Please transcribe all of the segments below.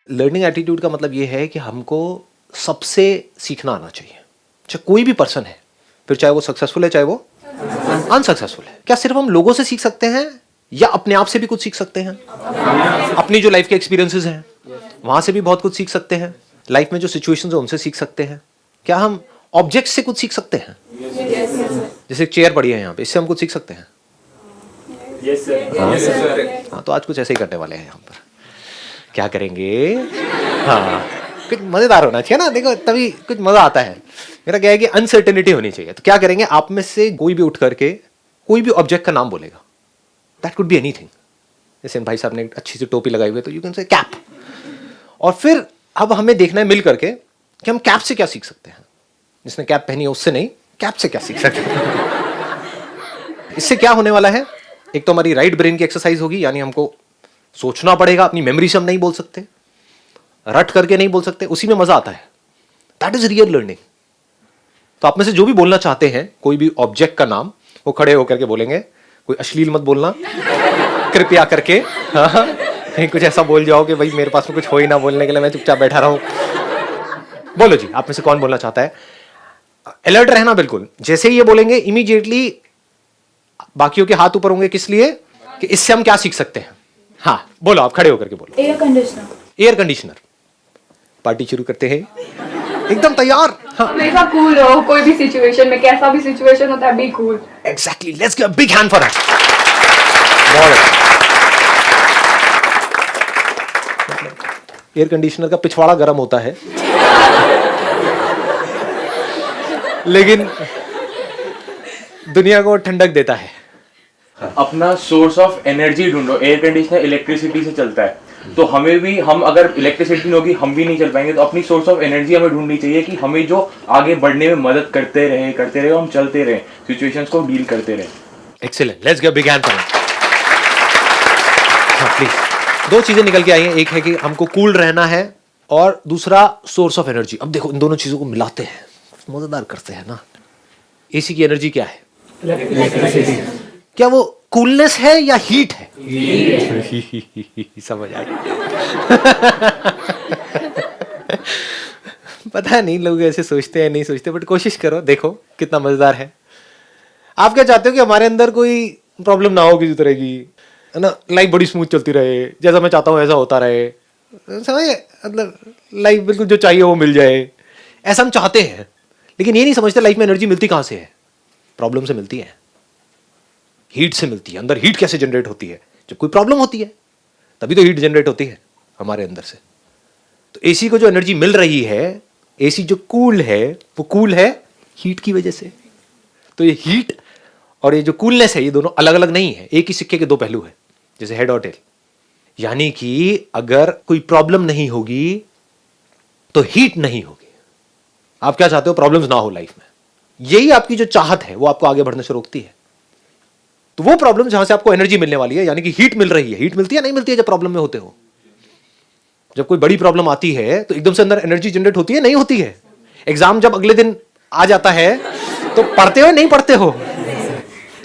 Learning attitude का मतलब ये है कि हमको सबसे सीखना आना चाहिए, चाहे कोई भी पर्सन है, फिर चाहे वो सक्सेसफुल है चाहे वो अनसक्सेसफुल है। क्या सिर्फ हम लोगों से सीख सकते हैं या अपने आप से भी कुछ सीख सकते हैं? अपनी जो लाइफ के एक्सपीरियंसेस हैं वहां से भी बहुत कुछ सीख सकते हैं। लाइफ में जो सिचुएशंस है उनसे सीख सकते हैं। क्या हम ऑब्जेक्ट से कुछ सीख सकते हैं? जैसे चेयर पड़ी है यहाँ पे, इससे हम कुछ सीख सकते हैं? हाँ, तो आज कुछ ऐसे ही करने वाले हैं यहाँ पर। क्या करेंगे? हाँ, कुछ मजेदार होना चाहिए ना, देखो तभी कुछ मजा आता है। मेरा क्या है कि अनसर्टेनिटी होनी चाहिए। तो क्या करेंगे, आप में से कोई भी उठ करके कोई भी ऑब्जेक्ट का नाम बोलेगा। That could be anything. जैसे भाई साहब ने अच्छी सी टोपी लगाई हुई है तो यू कैन से कैप। और फिर अब हमें देखना है मिल करके कि हम कैप से क्या सीख सकते हैं। जिसने कैप पहनी है उससे नहीं, कैप से क्या सीख सकते हैं। इससे क्या होने वाला है, एक तो हमारी राइट ब्रेन की एक्सरसाइज होगी, यानी हमको सोचना पड़ेगा, अपनी मेमोरी से हम नहीं बोल सकते, रट करके नहीं बोल सकते, उसी में मजा आता है। That is real learning. तो आप में से जो भी बोलना चाहते हैं कोई भी ऑब्जेक्ट का नाम, वो खड़े होकर के बोलेंगे। कोई अश्लील मत बोलना कृपया करके। हाँ, कहीं कुछ ऐसा बोल जाओ कि भाई मेरे पास में कुछ हो ही ना बोलने के लिए, मैं चुपचाप बैठा रहूं। बोलो जी, आप में से कौन बोलना चाहता है? अलर्ट रहना बिल्कुल। जैसे ही ये बोलेंगे इमीडिएटली बाकियों के हाथ ऊपर होंगे। किस लिए? कि इससे हम क्या सीख सकते हैं। हाँ बोलो, आप खड़े होकर के बोलो। Air conditioner. Air conditioner. Party शुरू करते हैं, एकदम तैयार। हाँ, हमेशा कूल रहो, कोई भी सिचुएशन में, कैसा भी सिचुएशन होता है, be cool. Exactly, let's give a big hand for that. Air conditioner का पिछवाड़ा गर्म होता है लेकिन दुनिया को ठंडक देता है। अपना सोर्स ऑफ एनर्जी ढूंढो। एयर कंडीशनर इलेक्ट्रिसिटी से चलता है, तो हमें भी, हम अगर इलेक्ट्रिसिटी नहीं होगी हम भी नहीं चल पाएंगे। तो अपनी सोर्स ऑफ एनर्जी हमें ढूंढनी चाहिए कि हमें जो आगे बढ़ने में मदद करते रहे, हम चलते रहे, सिचुएशंस को डील करते रहे। Excellent, let's give big hand for it. हाँ प्लीज। दो चीजें निकल के आई हैं, एक है कि हमको कूल रहना है और दूसरा सोर्स ऑफ एनर्जी। अब देखो इन दोनों चीजों को मिलाते हैं, मजेदार करते हैं ना। एसी की एनर्जी क्या है? क्या वो कूलनेस है या हीट है? समझ आ गया। पता नहीं लोग ऐसे सोचते हैं नहीं सोचते, बट कोशिश करो, देखो कितना मजेदार है। आप क्या चाहते हो कि हमारे अंदर कोई प्रॉब्लम ना हो किसी तरह की, है ना? लाइफ बड़ी स्मूथ चलती रहे, जैसा मैं चाहता हूँ ऐसा होता रहे, समझे? मतलब लाइफ बिल्कुल जो चाहिए वो मिल जाए, ऐसा हम चाहते हैं। लेकिन ये नहीं समझते लाइफ में एनर्जी मिलती कहाँ से है? प्रॉब्लम से मिलती है, हीट से मिलती है। अंदर हीट कैसे जनरेट होती है? जब कोई प्रॉब्लम होती है तभी तो हीट जनरेट होती है हमारे अंदर से। तो एसी को जो एनर्जी मिल रही है, एसी जो कूल है, वो कूल है हीट की वजह से। तो ये हीट और ये जो कूलनेस है, ये दोनों अलग अलग नहीं है, एक ही सिक्के के दो पहलू है, जैसे हेड और टेल। यानी कि अगर कोई प्रॉब्लम नहीं होगी तो हीट नहीं होगी। आप क्या चाहते हो? प्रॉब्लम्स ना हो लाइफ में। यही आपकी जो चाहत है वो आपको आगे बढ़ने से रोकती है। तो वो प्रॉब्लम जहां से आपको एनर्जी मिलने वाली है, यानी कि हीट मिल रही है। हीट मिलती है नहीं मिलती है जब प्रॉब्लम में होते हो? जब कोई बड़ी प्रॉब्लम आती है तो एकदम से अंदर एनर्जी जनरेट होती है नहीं होती है? एग्जाम जब अगले दिन आ जाता है तो पढ़ते हो नहीं पढ़ते हो?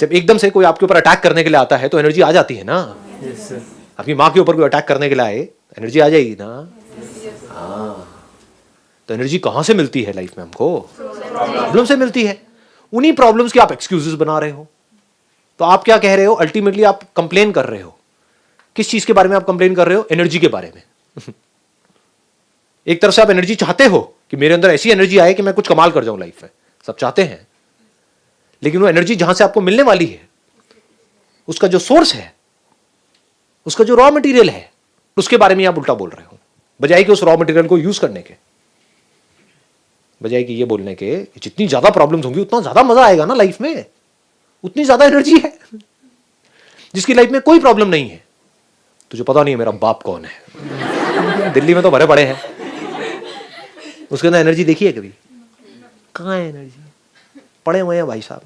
जब एकदम से कोई आपके ऊपर अटैक करने के लिए आता है तो एनर्जी आ जाती है ना। आपकी माँ के ऊपर कोई अटैक करने के लिए आए, एनर्जी आ जाएगी ना। हाँ, तो एनर्जी कहां से मिलती है लाइफ में? हमको प्रॉब्लम से मिलती है। उन्हीं प्रॉब्लम्स के आप एक्सक्यूजेस बना रहे हो। तो आप क्या कह रहे हो? अल्टीमेटली आप कंप्लेन कर रहे हो। किस चीज के बारे में आप कंप्लेन कर रहे हो? एनर्जी के बारे में। एक तरफ से आप एनर्जी चाहते हो कि मेरे अंदर ऐसी एनर्जी आए कि मैं कुछ कमाल कर जाऊं लाइफ में, सब चाहते हैं। लेकिन वो एनर्जी जहां से आपको मिलने वाली है, उसका जो सोर्स है, उसका जो रॉ मटेरियल है, उसके बारे में आप उल्टा बोल रहे हो। बजाय कि उस रॉ मटेरियल को यूज करने के, बजाय कि ये बोलने के जितनी ज्यादा प्रॉब्लम्स होंगी उतना ज्यादा मजा आएगा ना लाइफ में, उतनी ज्यादा एनर्जी है। जिसकी लाइफ में कोई प्रॉब्लम नहीं है, तुझे पता नहीं है मेरा बाप कौन है, दिल्ली में तो भरे पड़े हैं, उसके अंदर एनर्जी देखी है कभी? कहाँ है एनर्जी? पड़े हुए हैं भाई साहब,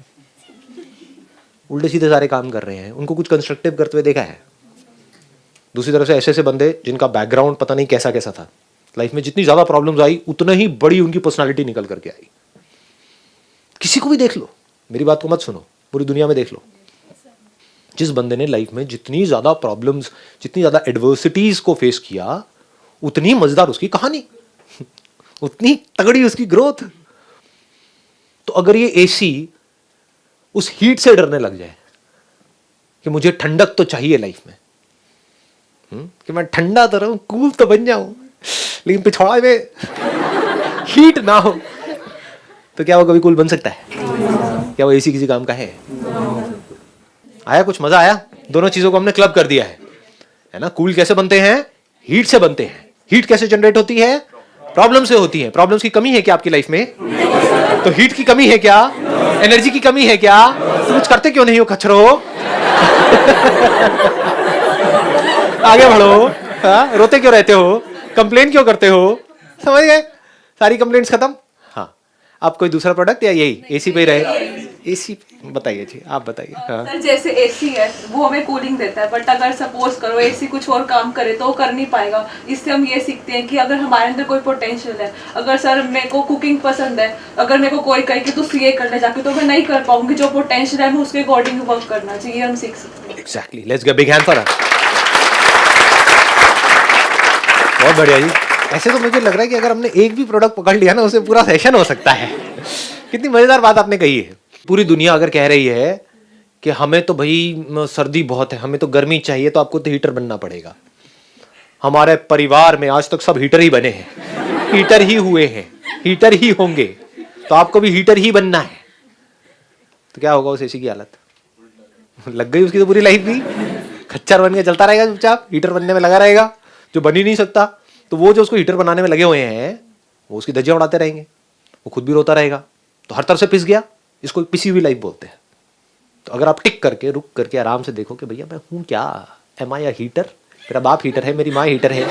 उल्टे सीधे सारे काम कर रहे हैं। उनको कुछ कंस्ट्रक्टिव करते हुए देखा है? दूसरी तरफ से ऐसे ऐसे बंदे जिनका बैकग्राउंड पता नहीं कैसा कैसा था, लाइफ में जितनी ज्यादा प्रॉब्लम्स आई उतना ही बड़ी उनकी पर्सनालिटी निकल करके आई। किसी को भी देख लो, मेरी बात को मत सुनो, पूरी दुनिया में देख लो, जिस बंदे ने लाइफ में जितनी ज्यादा प्रॉब्लम्स, जितनी ज्यादा एडवर्सिटीज को फेस किया, उतनी मजेदार उसकी कहानी, उतनी तगड़ी उसकी ग्रोथ। तो अगर ये एसी उस हीट से डरने लग जाए कि मुझे ठंडक तो चाहिए लाइफ में, कि मैं ठंडा तो रहूं, कूल तो बन जाऊं, लेकिन पिछवाड़ा में हीट ना हो, तो क्या वो कभी कूल बन सकता है? क्या वो एसी किसी काम का है? आया कुछ मजा आया? दोनों चीजों को हमने क्लब कर दिया है ना। कूल कैसे बनते हैं? हीट से बनते हैं। हीट कैसे जनरेट होती है? प्रॉब्लम से होती है। प्रॉब्लम्स की कमी है क्या आपकी लाइफ में? तो हीट की कमी है क्या? एनर्जी की कमी है क्या? तो कुछ करते क्यों नहीं हो खच्चरो? आगे बढ़ो। हाँ, रोते क्यों रहते हो? कंप्लेन क्यों करते हो? समझ गए? सारी कंप्लेंट्स खत्म। हाँ, आप कोई दूसरा प्रोडक्ट या यही एसी पे ही रहे? एसी बताइए जी, आप बताइए। हाँ। सर जैसे एसी है वो हमें कूलिंग देता है, बट अगर सपोज करो एसी कुछ और काम करे तो वो कर नहीं पाएगा। इससे हम ये सीखते हैं कि अगर हमारे अंदर कोई पोटेंशियल है, अगर सर मेरे को कुकिंग पसंद है, अगर मेरे को कोई कहे कि तू सीए करने जाके, तो मैं नहीं कर पाऊंगी। जो पोटेंशियल है मैं उसके अकॉर्डिंग वर्क करना चाहिए, हम सीख सकते हैं। Exactly, let's give big hand for her. बहुत बढ़िया जी। ऐसे तो मुझे लग रहा है कि अगर हमने एक भी प्रोडक्ट पकड़ लिया ना, उससे पूरा सेशन हो सकता है। कितनी मजेदार बात आपने कही है। पूरी दुनिया अगर कह रही है कि हमें तो भाई सर्दी बहुत है, हमें तो गर्मी चाहिए, तो आपको तो हीटर बनना पड़ेगा। हमारे परिवार में आज तक सब हीटर ही बने हैं, हीटर ही हुए हैं, हीटर ही होंगे, तो आपको भी हीटर ही बनना है। तो क्या होगा उस एसी की हालत? लग गई उसकी तो पूरी लाइफ भी, खच्चर बन के चलता रहेगा चुपचाप, हीटर बनने में लगा रहेगा। जो बन ही नहीं सकता, तो वो जो उसको हीटर बनाने में लगे हुए हैं, वो उसकी धज्जियां उड़ाते रहेंगे, वो खुद भी रोता रहेगा। तो हर तरफ से पिस गया। इसको पिसी हुई लाइफ बोलते हैं। तो अगर आप टिक करके, रुक करके आराम से देखो कि भैया मैं हूं क्या? Am I a heater? मेरा बाप हीटर है, मेरी माँ हीटर है।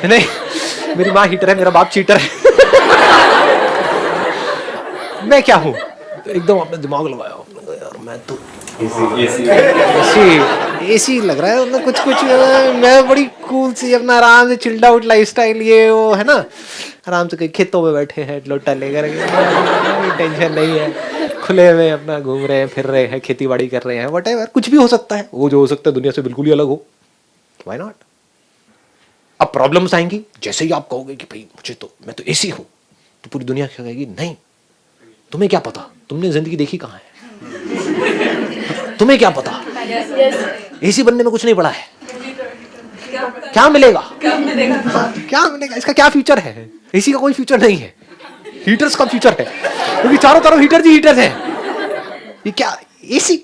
नहीं, मेरी माँ हीटर है, मेरा बाप चीटर है। मैं क्या हूं? तो एकदम आपने दिमाग लगाया, यार मैं तो एसी लग रहा है, मतलब कुछ मैं बड़ी कूल सी अपना आराम से चिल्ड आउट लाइफस्टाइल, ये वो है ना, आराम से कहीं खेतों में बैठे हैं लोटा लेकर, टेंशन नहीं है, खुले में अपना घूम रहे हैं, फिर रहे हैं, खेती बाड़ी कर रहे हैं, व्हाटएवर, कुछ भी हो सकता है। वो जो हो सकता है दुनिया से बिल्कुल ही अलग हो, व्हाई नॉट? अब प्रॉब्लम्स आएंगी, जैसे ही आप कहोगे कि भाई मुझे तो, मैं तो एसी हूं, तो पूरी दुनिया क्या कहेगी? नहीं, तुम्हें क्या पता, तुमने जिंदगी देखी कहाँ है? तुम्हें क्या पता, एसी बनने में कुछ नहीं पड़ा है। क्या मिलेगा? क्या मिलेगा? इसका क्या फ्यूचर है? एसी का कोई फ्यूचर नहीं है, हीटर्स का फ्यूचर है, क्योंकि चारों तरफ हीटर ही हीटर है। ये क्या एसी?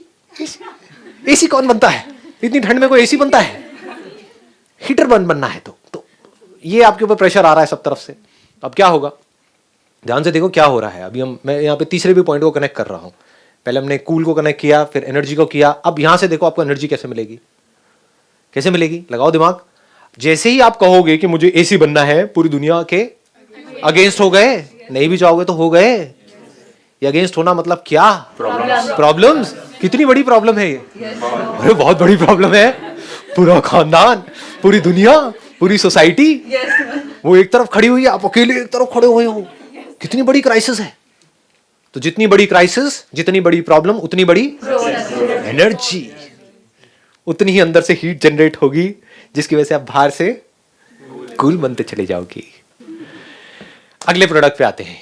एसी कौन बनता है? इतनी ठंड में कोई एसी बनता है? हीटर बनना है तो ये आपके ऊपर प्रेशर आ रहा है सब तरफ से। अब क्या होगा? ध्यान से देखो क्या हो रहा है। अभी मैं यहाँ पे तीसरे भी पॉइंट को कनेक्ट कर रहा हूँ। पहले हमने कूल को कनेक्ट किया, फिर एनर्जी को किया। अब यहां से देखो आपको एनर्जी कैसे मिलेगी? कैसे मिलेगी? लगाओ दिमाग। जैसे ही आप कहोगे कि मुझे एसी बनना है, पूरी दुनिया के अगेंस्ट हो गए। नहीं भी चाहोगे तो हो गए। ये अगेंस्ट होना मतलब क्या? प्रॉब्लम्स। कितनी बड़ी प्रॉब्लम है ये? अरे बहुत बड़ी प्रॉब्लम है। पूरा खानदान, पूरी दुनिया, पूरी सोसाइटी वो एक तरफ खड़ी हुई है, आप अकेले एक तरफ खड़े हुए हो। कितनी बड़ी क्राइसिस है। तो जितनी बड़ी क्राइसिस, जितनी बड़ी प्रॉब्लम, उतनी बड़ी एनर्जी, उतनी ही अंदर से हीट जनरेट होगी, जिसकी वजह से आप बाहर से कूल बनते चले जाओगे। अगले प्रोडक्ट पे आते हैं।